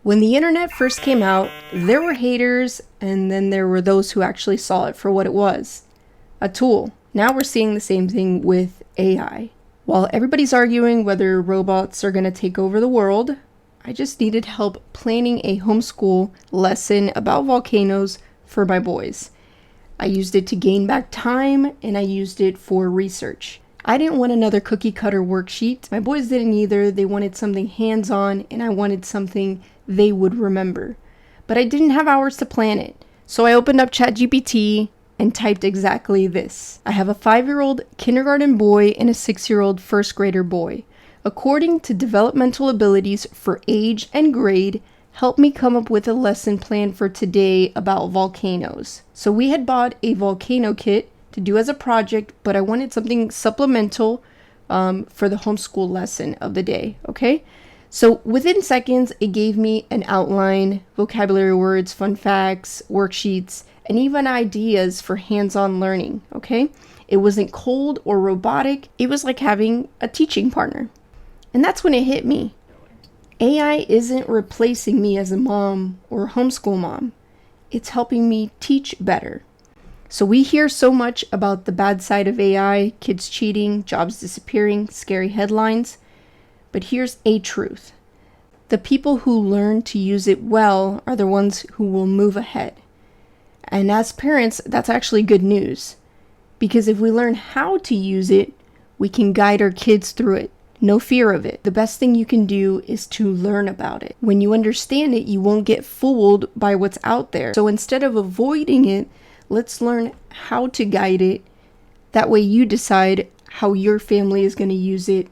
When the internet first came out, there were haters, and then there were those who actually saw it for what it was, a tool. Now we're seeing the same thing with AI. While everybody's arguing whether robots are going to take over the world, I just needed help planning a homeschool lesson about volcanoes for my boys. I used it to gain back time, and I used it for research. I didn't want another cookie cutter worksheet. My boys didn't either. They wanted something hands-on, and I wanted something they would remember. But I didn't have hours to plan it. So I opened up ChatGPT and typed exactly this. I have a 5-year-old kindergarten boy and a 6-year-old first grader boy. According to developmental abilities for age and grade, help me come up with a lesson plan for today about volcanoes. So we had bought a volcano kit to do as a project, but I wanted something supplemental for the homeschool lesson of the day, okay? So within seconds, it gave me an outline, vocabulary words, fun facts, worksheets, and even ideas for hands-on learning, okay? It wasn't cold or robotic. It was like having a teaching partner. And that's when it hit me. AI isn't replacing me as a mom or a homeschool mom. It's helping me teach better. So we hear so much about the bad side of AI, kids cheating, jobs disappearing, scary headlines. But here's a truth. The people who learn to use it well are the ones who will move ahead. And as parents, that's actually good news. Because if we learn how to use it, we can guide our kids through it. No fear of it. The best thing you can do is to learn about it. When you understand it, you won't get fooled by what's out there. So instead of avoiding it, let's learn how to guide it. That way you decide how your family is going to use it,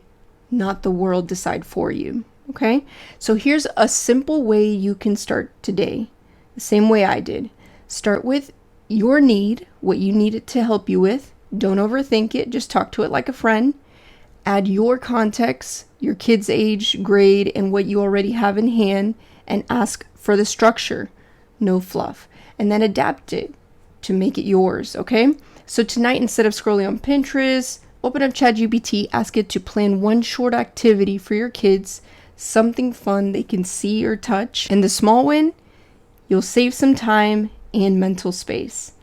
not the world decide for you. Okay? So here's a simple way you can start today. The same way I did. Start with your need, what you need it to help you with. Don't overthink it. Just talk to it like a friend. Add your context, your kid's age, grade, and what you already have in hand, and ask for the structure. No fluff. And then adapt it to make it yours, okay? So tonight, instead of scrolling on Pinterest, open up ChatGPT, ask it to plan one short activity for your kids, something fun they can see or touch. And the small win, you'll save some time and mental space.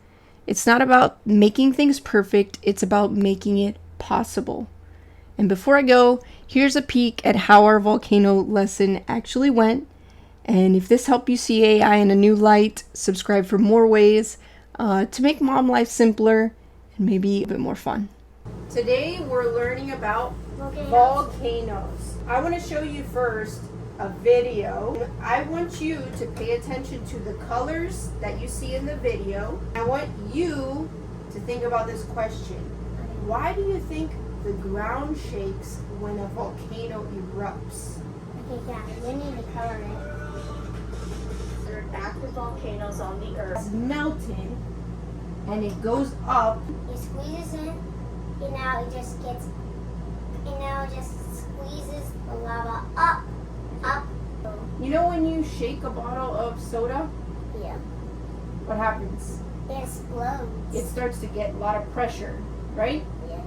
It's not about making things perfect, it's about making it possible. And before I go, here's a peek at how our volcano lesson actually went. And if this helped you see AI in a new light, subscribe for more ways to make mom life simpler and maybe a bit more fun. Today we're learning about volcanoes. I want to show you first a video. I want you to pay attention to the colors that you see in the video. I want you to think about this question. Why do you think the ground shakes when a volcano erupts? Okay, yeah, we need to color it. There are active volcanoes on the earth. It's melting and it goes up. It squeezes in, and now it just squeezes the lava up. You know when you shake a bottle of soda, Yeah. what happens? It explodes. It starts to get a lot of pressure, right? Yeah.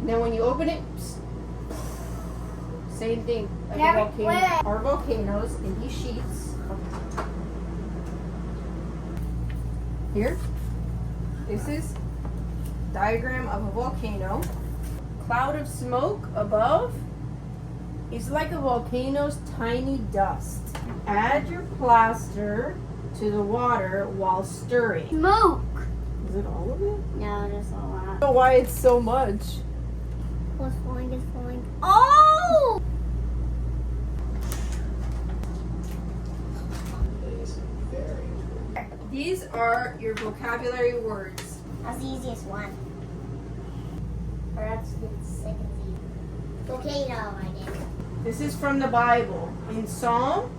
And then when you open it, same thing. Like a volcano. Wait. Our volcanoes in these sheets. Here, this is diagram of a volcano. Cloud of smoke above is like a volcano's tiny dust. Add your plaster to the water while stirring. Smoke. Is it all of it? No, there's a lot. I don't know why it's so much. It's falling. Oh! These are your vocabulary words. That's the easiest one. Or that's the second easiest. Volcano, I did. This is from the Bible. In Psalm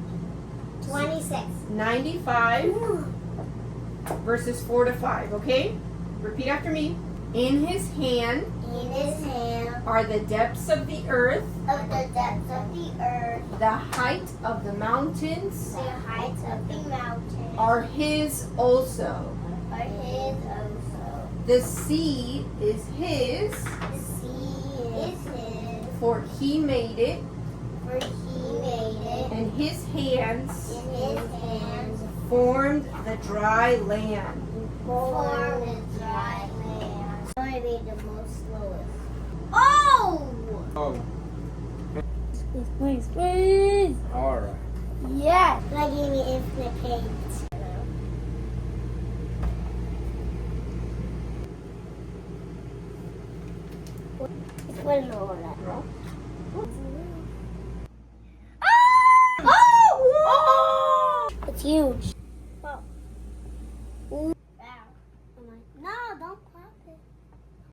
26. 95, Ooh. verses 4 to 5, okay? Repeat after me. In his hand In his hand are the depths of the earth, of the depths of the earth, the height of the mountains the heights of the mountains are his also. are his also. The sea is his, The sea is his, for he made it, for he made it. And his hands in his hands formed the dry land. formed the dry land. I made the most slowest. Oh! Oh, Please. all right. Yes. That gave me infinite paint. It's one over that. Oh! It's huge.